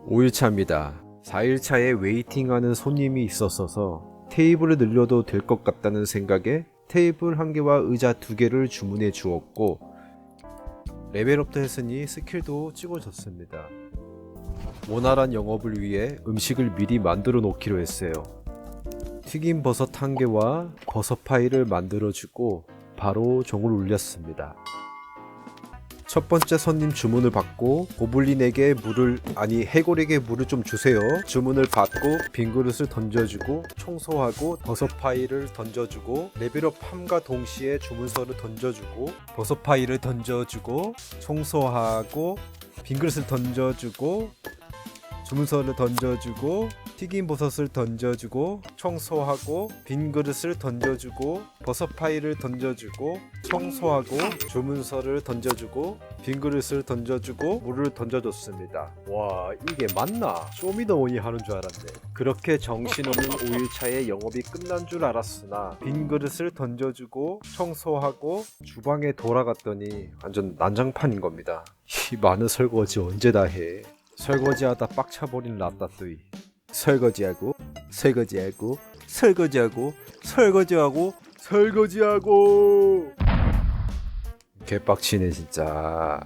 5일차입니다. 4일차에 웨이팅하는 손님이 있었어서 테이블을 늘려도 될 것 같다는 생각에 테이블 1개와 의자 2개를 주문해 주었고, 레벨업도 했으니 스킬도 찍어줬습니다. 원활한 영업을 위해 음식을 미리 만들어 놓기로 했어요. 튀김 버섯 1개와 버섯 파이를 만들어 주고 바로 종을 울렸습니다. 첫 번째 손님 주문을 받고 고블린에게 해골에게 물을 좀 주세요. 주문을 받고 빈 그릇을 던져주고 청소하고 버섯 파이를 던져주고 레벨업함과 동시에 주문서를 던져주고 버섯 파이를 던져주고 청소하고 빈 그릇을 던져주고 주문서를 던져주고 튀김 버섯을 던져주고 청소하고 빈 그릇을 던져주고 버섯 파이를 던져주고 청소하고 주문서를 던져주고 빈 그릇을 던져주고 물을 던져줬습니다. 와, 이게 맞나? 쇼미더머니 하는 줄 알았네. 그렇게 정신없는 5일차에 영업이 끝난 줄 알았으나 빈 그릇을 던져주고 청소하고 주방에 돌아갔더니 완전 난장판인 겁니다. 이 많은 설거지 언제 다 해? 설거지하다 빡차버린 라따뚜이. 설거지하고 설거지하고 설거지하고 설거지하고 설거지하고 개빡치네 진짜.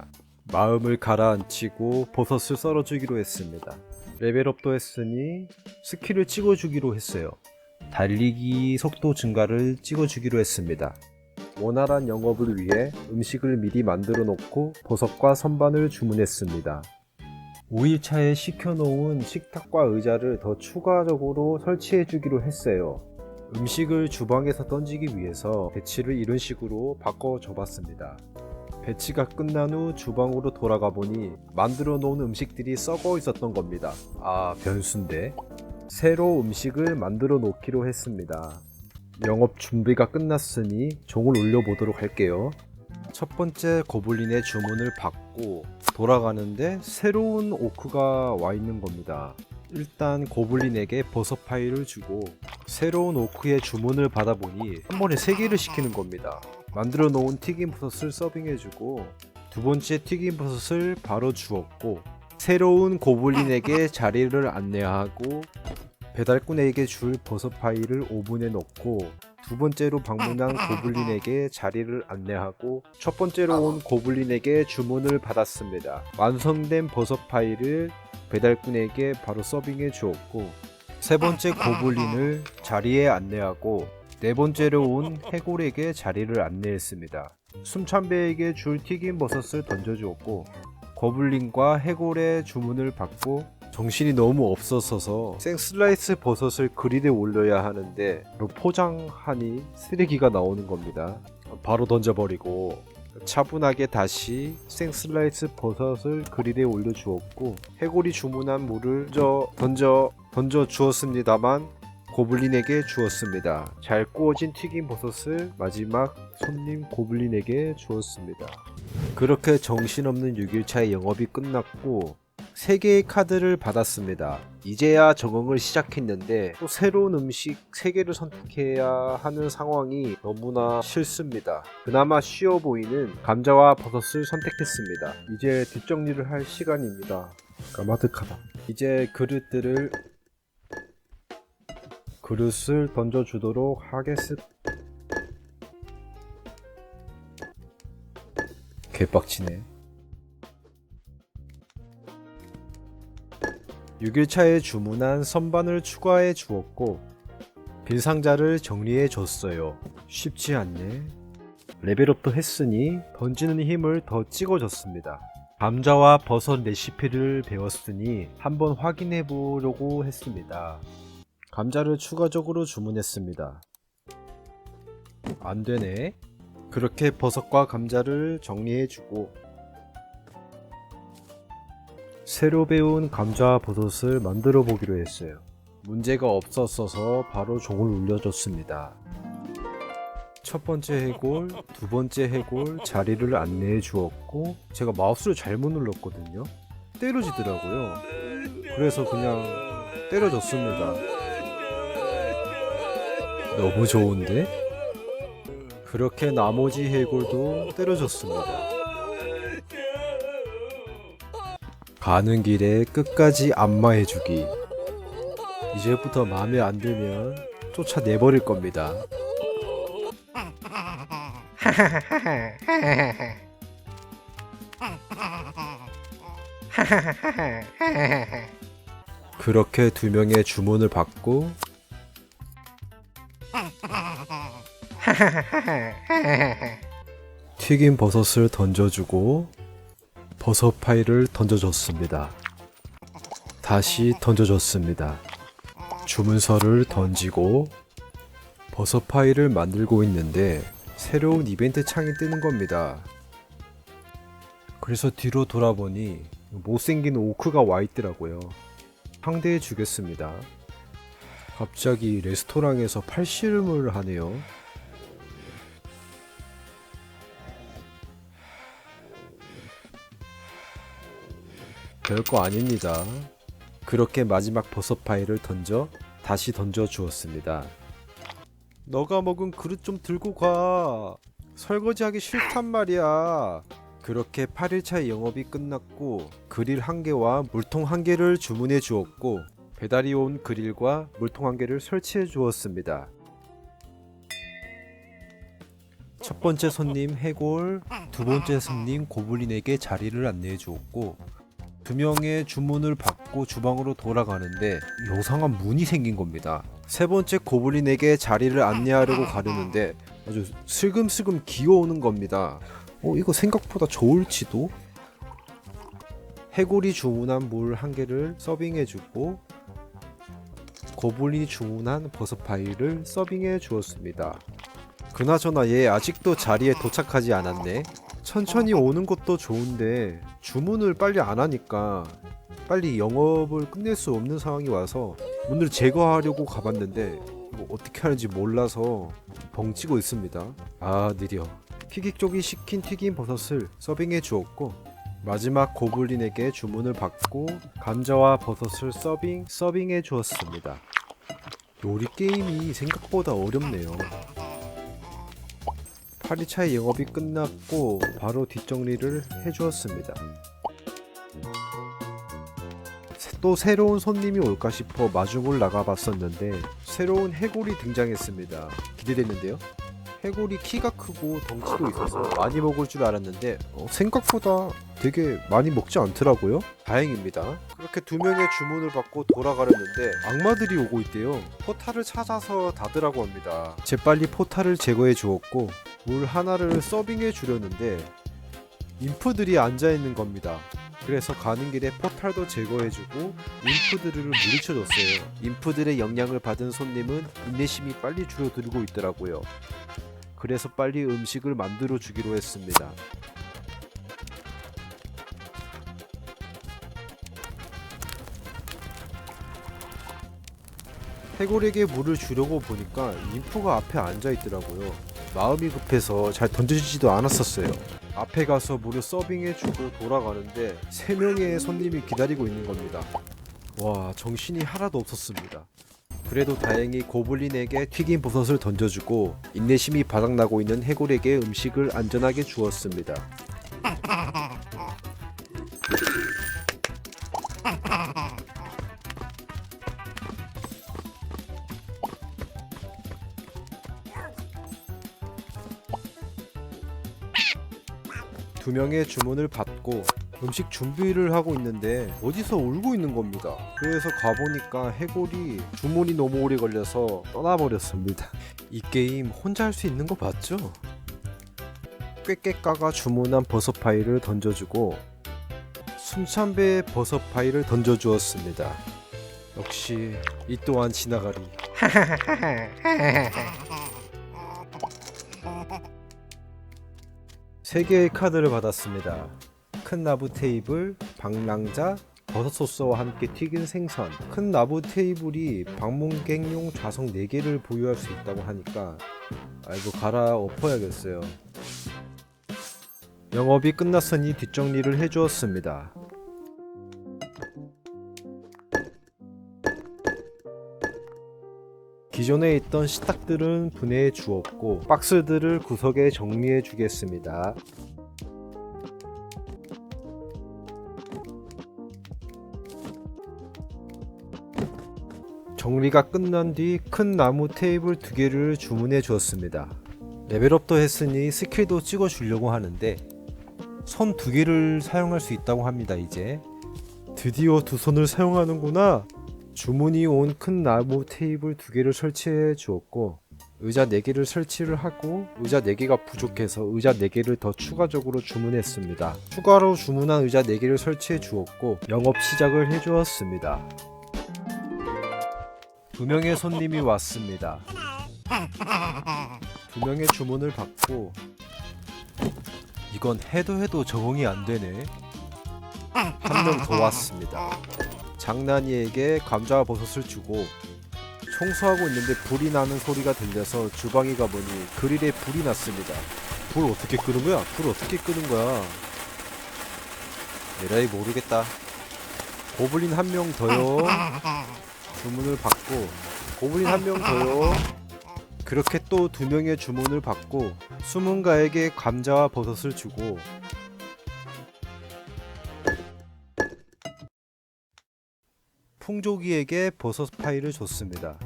마음을 가라앉히고 버섯을 썰어주기로 했습니다. 레벨업도 했으니 스킬을 찍어주기로 했어요. 달리기 속도 증가를 찍어주기로 했습니다. 원활한 영업을 위해 음식을 미리 만들어 놓고 버섯과 선반을 주문했습니다. 5일차에 시켜놓은 식탁과 의자를 더 추가적으로 설치해주기로 했어요. 음식을 주방에서 던지기 위해서 배치를 이런 식으로 바꿔줘봤습니다. 배치가 끝난 후 주방으로 돌아가 보니 만들어 놓은 음식들이 썩어 있었던 겁니다. 아, 변수인데. 새로 음식을 만들어 놓기로 했습니다. 영업 준비가 끝났으니 종을 울려보도록 할게요. 첫 번째 고블린의 주문을 받고 돌아가는데 새로운 오크가 와 있는 겁니다. 일단 고블린에게 버섯 파이를 주고 새로운 오크의 주문을 받아보니 한 번에 3개를 시키는 겁니다. 만들어 놓은 튀김 버섯을 서빙해주고 두 번째 튀김 버섯을 바로 주었고 새로운 고블린에게 자리를 안내하고 배달꾼에게 줄 버섯 파이를 오븐에 넣고 두 번째로 방문한 고블린에게 자리를 안내하고 첫 번째로 온 고블린에게 주문을 받았습니다. 완성된 버섯 파이를 배달꾼에게 바로 서빙해 주었고 세 번째 고블린을 자리에 안내하고 네 번째로 온 해골에게 자리를 안내했습니다. 숨참배에게 줄 튀김 버섯을 던져주었고 고블린과 해골의 주문을 받고 정신이 너무 없었어서 생슬라이스 버섯을 그릴에 올려야 하는데 포장하니 쓰레기가 나오는 겁니다. 바로 던져버리고 차분하게 다시 생슬라이스 버섯을 그릴에 올려주었고 해골이 주문한 물을 던져 주었습니다만 고블린에게 주었습니다. 잘 구워진 튀김 버섯을 마지막 손님 고블린에게 주었습니다. 그렇게 정신없는 6일차의 영업이 끝났고 3개의 카드를 받았습니다. 이제야 적응을 시작했는데 또 새로운 음식 3개를 선택해야 하는 상황이 너무나 싫습니다. 그나마 쉬워 보이는 감자와 버섯을 선택했습니다. 이제 뒷정리를 할 시간입니다. 까마득하다. 이제 그릇을 던져주도록 하겠습니다. 개빡치네. 6일차에 주문한 선반을 추가해 주었고 빈 상자를 정리해 줬어요. 쉽지 않네. 레벨업도 했으니 던지는 힘을 더 찍어줬습니다. 감자와 버섯 레시피를 배웠으니 한번 확인해 보려고 했습니다. 감자를 추가적으로 주문했습니다. 안되네. 그렇게 버섯과 감자를 정리해 주고 새로 배운 감자와 버섯을 만들어 보기로 했어요. 문제가 없었어서 바로 종을 울려줬습니다. 첫 번째 해골, 두 번째 해골 자리를 안내해 주었고 제가 마우스를 잘못 눌렀거든요. 때려지더라고요. 그래서 그냥 때려줬습니다. 너무 좋은데? 그렇게 나머지 해골도 때려줬습니다. 가는 길에 끝까지 안마해주기. 이제부터 마음에 안 들면 쫓아내버릴 겁니다. 그렇게 2명의 주문을 받고 튀긴 버섯을 던져주고 버섯 파이를 던져줬습니다. 다시 던져줬습니다. 주문서를 던지고 버섯 파이를 만들고 있는데 새로운 이벤트 창이 뜨는 겁니다. 그래서 뒤로 돌아보니 못생긴 오크가 와 있더라고요. 상대해 주겠습니다. 갑자기 레스토랑에서 팔씨름을 하네요. 별거 아닙니다. 그렇게 마지막 버섯 파이를 던져 다시 던져 주었습니다. 너가 먹은 그릇 좀 들고 가. 설거지하기 싫단 말이야. 그렇게 8일차 영업이 끝났고 그릴 1개와 물통 1개를 주문해 주었고 배달이 온 그릴과 물통 1개를 설치해 주었습니다. 첫 번째 손님 해골, 두 번째 손님 고블린에게 자리를 안내해 주었고 2명의 주문을 받고 주방으로 돌아가는데 요상한 문이 생긴 겁니다. 세 번째 고블린에게 자리를 안내하려고 가려는데 아주 슬금슬금 기어오는 겁니다. 이거 생각보다 좋을지도? 해골이 주문한 물 1개를 서빙해주고 고블린이 주문한 버섯 파이를 서빙해 주었습니다. 그나저나 얘 아직도 자리에 도착하지 않았네. 천천히 오는 것도 좋은데 주문을 빨리 안 하니까 빨리 영업을 끝낼 수 없는 상황이 와서 문을 제거하려고 가봤는데 어떻게 하는지 몰라서 벙찌고 있습니다. 아, 느려. 튀기 쪽이 시킨 튀긴 버섯을 서빙해 주었고 마지막 고블린에게 주문을 받고 감자와 버섯을 서빙해 주었습니다. 요리 게임이 생각보다 어렵네요. 8일차의 영업이 끝났고 바로 뒷정리를 해주었습니다. 또 새로운 손님이 올까 싶어 마중을 나가봤었는데 새로운 해골이 등장했습니다. 기대됐는데요. 해골이 키가 크고 덩치도 있어서 많이 먹을 줄 알았는데 생각보다 되게 많이 먹지 않더라고요. 다행입니다. 그렇게 2명의 주문을 받고 돌아가려는데 악마들이 오고 있대요. 포탈을 찾아서 닫으라고 합니다. 재빨리 포탈을 제거해 주었고 물 하나를 서빙해 주려는데 인프들이 앉아있는 겁니다. 그래서 가는 길에 포탈도 제거해주고 인프들을 물리쳐줬어요. 인프들의 영향을 받은 손님은 인내심이 빨리 줄어들고 있더라고요. 그래서 빨리 음식을 만들어 주기로 했습니다. 해골에게 물을 주려고 보니까 인프가 앞에 앉아있더라고요. 마음이 급해서 잘 던져지지도 않았었어요. 앞에 가서 물을 서빙해주고 돌아가는데 3명의 손님이 기다리고 있는 겁니다. 와, 정신이 하나도 없었습니다. 그래도 다행히 고블린에게 튀긴 버섯을 던져주고 인내심이 바닥나고 있는 해골에게 음식을 안전하게 주었습니다. 두 명의 주문을 받고 음식 준비를 하고 있는데 어디서 울고 있는 겁니다. 그래서 가보니까 해골이 주문이 너무 오래 걸려서 떠나버렸습니다. 이 게임 혼자 할 수 있는 거 맞죠? 꾀꾀까가 주문한 버섯 파이를 던져주고 순찬배의 버섯 파이를 던져주었습니다. 역시 이 또한 지나가리. 3개의 카드를 받았습니다. 큰 나무 테이블, 방랑자, 버섯 소스와 함께 튀긴 생선. 큰 나무 테이블이 방문객용 좌석 4개를 보유할 수 있다고 하니까 이거 갈아엎어야겠어요. 영업이 끝났으니 뒷정리를 해주었습니다. 기존에 있던 식탁들은 분해해 주었고 박스들을 구석에 정리해 주겠습니다. 정리가 끝난 뒤 큰 나무 테이블 2개를 주문해 주었습니다. 레벨업도 했으니 스킬도 찍어 주려고 하는데 손 2개를 사용할 수 있다고 합니다. 이제 드디어 두 손을 사용하는구나. 주문이 온 큰 나무 테이블 2개를 설치해 주었고 의자 4개를 설치를 하고 의자 4개가 부족해서 의자 4개를 더 추가적으로 주문했습니다. 추가로 주문한 의자 4개를 설치해 주었고 영업 시작을 해 주었습니다. 2명의 손님이 왔습니다. 2명의 주문을 받고 이건 해도 적응이 안 되네. 한 명 더 왔습니다. 장난이에게 감자와 버섯을 주고 청소하고 있는데 불이 나는 소리가 들려서 주방에 가보니 그릴에 불이 났습니다. 불 어떻게 끄는 거야? 불 어떻게 끄는 거야? 에라이 모르겠다. 고블린 한 명 더요. 주문을 받고 고블린 한 명 더요. 그렇게 또 2명의 주문을 받고 수문가에게 감자와 버섯을 주고 풍조기에게 버섯 파이를 줬습니다.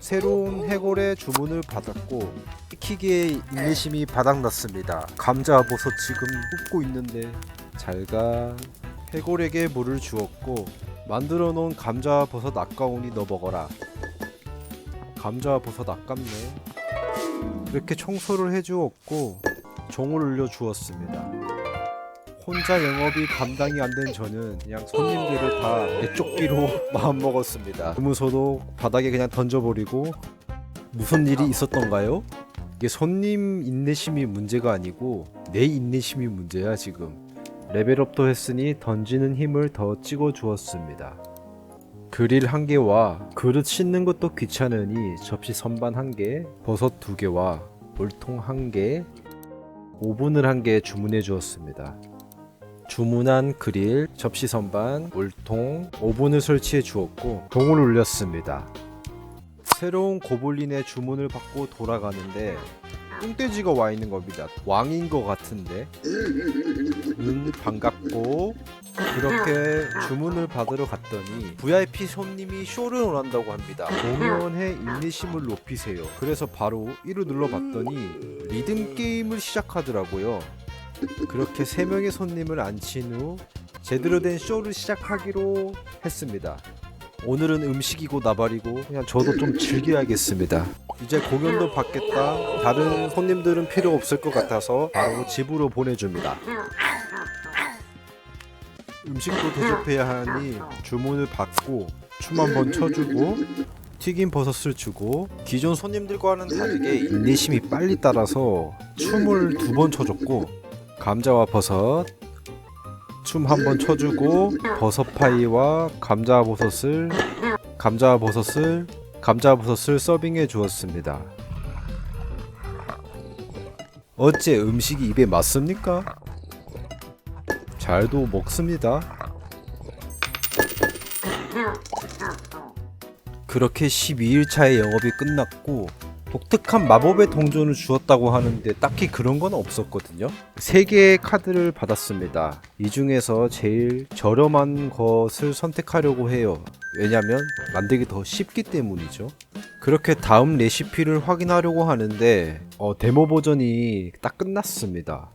새로운 해골의 주문을 받았고 키기의 인내심이 바닥났습니다. 감자와 버섯 지금 굽고 있는데 잘가. 해골에게 물을 주었고 만들어 놓은 감자와 버섯 아까우니 너 먹어라. 감자와 버섯 아깝네. 이렇게 청소를 해주었고 종을 울려 주었습니다. 혼자 영업이 감당이 안 된 저는 그냥 손님들을 다 내쫓기로 마음먹었습니다. 주문서도 바닥에 그냥 던져버리고 무슨 일이 있었던가요? 이게 손님 인내심이 문제가 아니고 내 인내심이 문제야 지금. 레벨업도 했으니 던지는 힘을 더 찍어 주었습니다. 그릴 1개와 그릇 씻는 것도 귀찮으니 접시 선반 1개, 버섯 2개와 물통 1개, 오븐을 1개 주문해 주었습니다. 주문한 그릴, 접시 선반, 물통, 오븐을 설치해 주었고 종을 울렸습니다. 새로운 고블린의 주문을 받고 돌아가는데 뚱돼지가 와 있는 겁니다. 왕인 것 같은데. 반갑고 그렇게 주문을 받으러 갔더니 VIP 손님이 쇼를 원한다고 합니다. 공연의 인내심을 높이세요. 그래서 바로 이를 눌러봤더니 리듬 게임을 시작하더라고요. 그렇게 3명의 손님을 앉힌 후 제대로 된 쇼를 시작하기로 했습니다. 오늘은 음식이고 나발이고 그냥 저도 좀 즐겨야겠습니다. 이제 공연도 받겠다. 다른 손님들은 필요 없을 것 같아서 바로 집으로 보내줍니다. 음식도 대접해야 하니 주문을 받고 춤 한번 춰주고 튀긴 버섯을 주고 기존 손님들과는 다르게 인내심이 빨리 따라서 춤을 2번 춰줬고 감자와 버섯 춤 한번 춰주고 버섯 파이와 감자와 버섯을 서빙해 주었습니다. 어째 음식이 입에 맞습니까? 잘도 먹습니다. 그렇게 12일차의 영업이 끝났고 독특한 마법의 동전을 주었다고 하는데 딱히 그런 건 없었거든요. 3개의 카드를 받았습니다. 이 중에서 제일 저렴한 것을 선택하려고 해요. 왜냐면 만들기 더 쉽기 때문이죠. 그렇게 다음 레시피를 확인하려고 하는데 데모 버전이 딱 끝났습니다.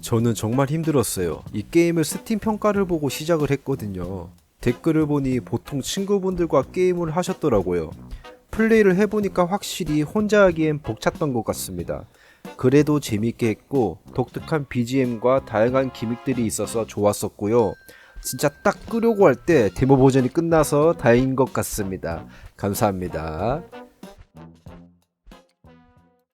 저는 정말 힘들었어요. 이 게임을 스팀 평가를 보고 시작을 했거든요. 댓글을 보니 보통 친구분들과 게임을 하셨더라고요. 플레이를 해보니까 확실히 혼자 하기엔 벅찼던 것 같습니다. 그래도 재밌게 했고 독특한 BGM과 다양한 기믹들이 있어서 좋았었고요. 진짜 딱 끄려고 할 때 데모 버전이 끝나서 다행인 것 같습니다. 감사합니다.